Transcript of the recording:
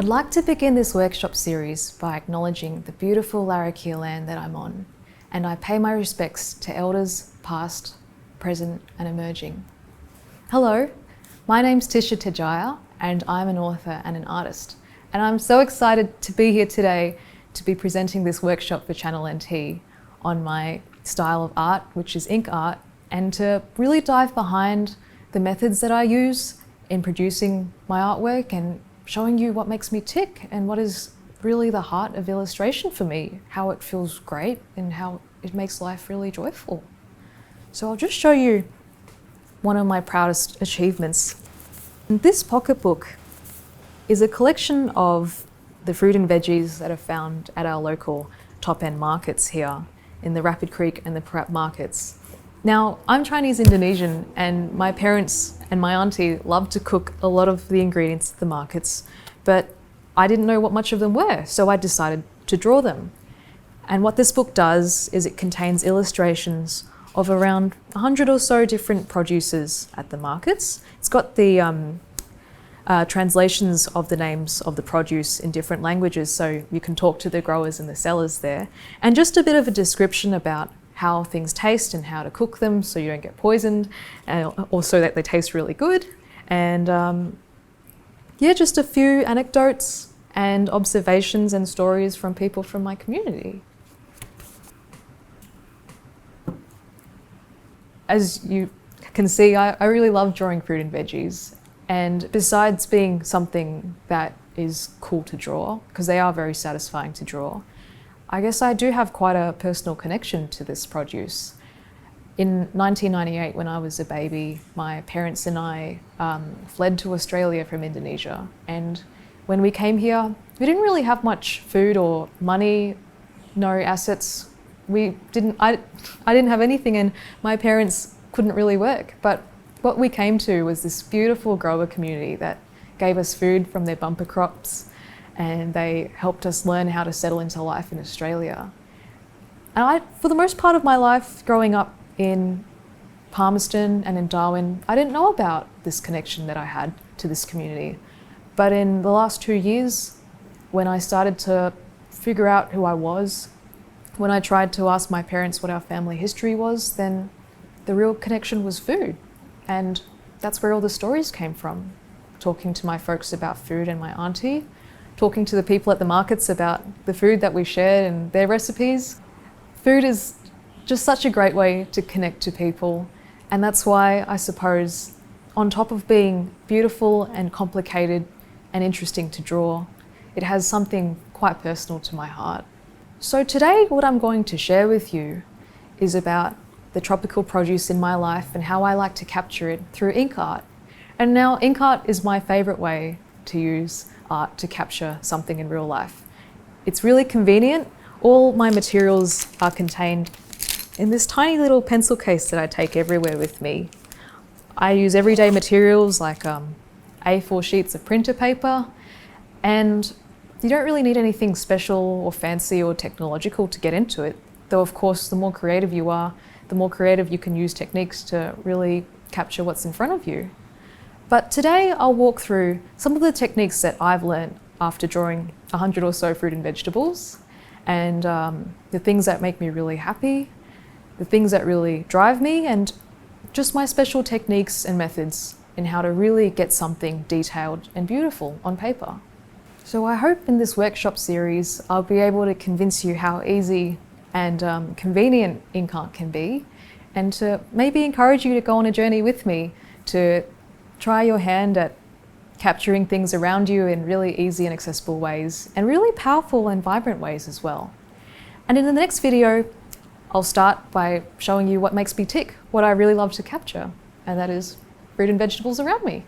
I'd like to begin this workshop series by acknowledging the beautiful Larrakia land that I'm on, and I pay my respects to elders past, present and emerging. Hello, my name's Tisha Tejaya and I'm an author and an artist, and I'm so excited to be here today to be presenting this workshop for Channel NT on my style of art, which is ink art, and to really dive behind the methods that I use in producing my artwork and showing you what makes me tick and what is really the heart of illustration for me, how it feels great and how it makes life really joyful. So I'll just show you one of my proudest achievements. This pocketbook is a collection of the fruit and veggies that are found at our local top-end markets here in the Rapid Creek and the Parap markets. Now, I'm Chinese Indonesian and my parents and my auntie love to cook a lot of the ingredients at the markets, but I didn't know what much of them were, so I decided to draw them. And what this book does is it contains illustrations of around 100 or so different produces at the markets. It's got the translations of the names of the produce in different languages, so you can talk to the growers and the sellers there, and just a bit of a description about how things taste and how to cook them so you don't get poisoned, or so that they taste really good. And yeah, just a few anecdotes and observations and stories from people from my community. As you can see, I really love drawing fruit and veggies. And besides being something that is cool to draw, because they are very satisfying to draw, I guess I do have quite a personal connection to this produce. In 1998, when I was a baby, my parents and I fled to Australia from Indonesia. And when we came here, we didn't really have much food or money, no assets. I didn't have anything, and my parents couldn't really work. But what we came to was this beautiful grower community that gave us food from their bumper crops, and they helped us learn how to settle into life in Australia. And for the most part of my life growing up in Palmerston and in Darwin, I didn't know about this connection that I had to this community. But in the last 2 years, when I started to figure out who I was, when I tried to ask my parents what our family history was, then the real connection was food. And that's where all the stories came from. Talking to my folks about food and my auntie, talking to the people at the markets about the food that we shared and their recipes. Food is just such a great way to connect to people, and that's why I suppose, on top of being beautiful and complicated and interesting to draw, it has something quite personal to my heart. So today what I'm going to share with you is about the tropical produce in my life and how I like to capture it through ink art. And now ink art is my favourite way to use art to capture something in real life. It's really convenient. All my materials are contained in this tiny little pencil case that I take everywhere with me. I use everyday materials like A4 sheets of printer paper, and you don't really need anything special or fancy or technological to get into it, though of course the more creative you are, the more creative you can use techniques to really capture what's in front of you. But today I'll walk through some of the techniques that I've learned after drawing 100 or so fruit and vegetables, and the things that make me really happy, the things that really drive me, and just my special techniques and methods in how to really get something detailed and beautiful on paper. So I hope in this workshop series I'll be able to convince you how easy and convenient ink art can be, and to maybe encourage you to go on a journey with me to try your hand at capturing things around you in really easy and accessible ways, and really powerful and vibrant ways as well. And in the next video, I'll start by showing you what makes me tick, what I really love to capture, and that is fruit and vegetables around me.